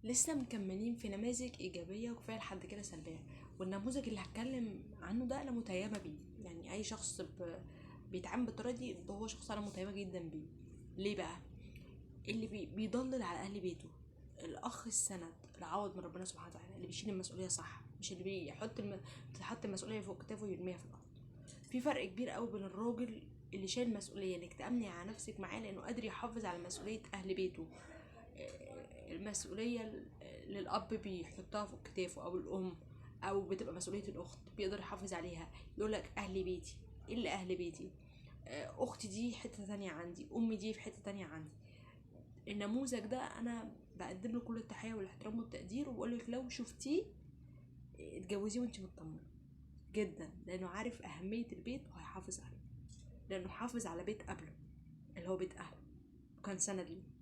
لسه مكملين في نماذج ايجابيه وكفايه لحد كده سلبيه. والنموذج اللي هتكلم عنه ده انا متيمه بيه، يعني اي شخص بيتعامل بالطريقه دي ده هو شخص انا متيمه جدا بيه. ليه بقى؟ اللي بيضلل على اهل بيته، الاخ السند العوض من ربنا سبحانه وتعالى، اللي بيشيل المسؤوليه صح، مش اللي بتحط المسؤوليه فوق كتافه ويرميها في الارض. في فرق كبير قوي بين الراجل اللي شايل مسؤوليه انك تامني على نفسك معاه لانه قادر يحافظ على مسؤوليه اهل بيته. المسؤوليه اللي الاب بيحطها فوق كتافه او الام، او بتبقى مسؤوليه الاخت بيقدر يحافظ عليها. يقولك اهل بيتي، ايه اللي اهل بيتي؟ اختي دي حته تانية عندي، امي دي في حته تانية عندي. النموذج ده انا بقدم له كل التحيه والاحترام والتقدير، وبقول لك لو شفتيه اتجوزيه وانت مطمنه جدا، لانه عارف اهميه البيت وهيحافظ عليه، لانه حافظ على بيت قبله اللي هو بيت اهله وكان سند ليه.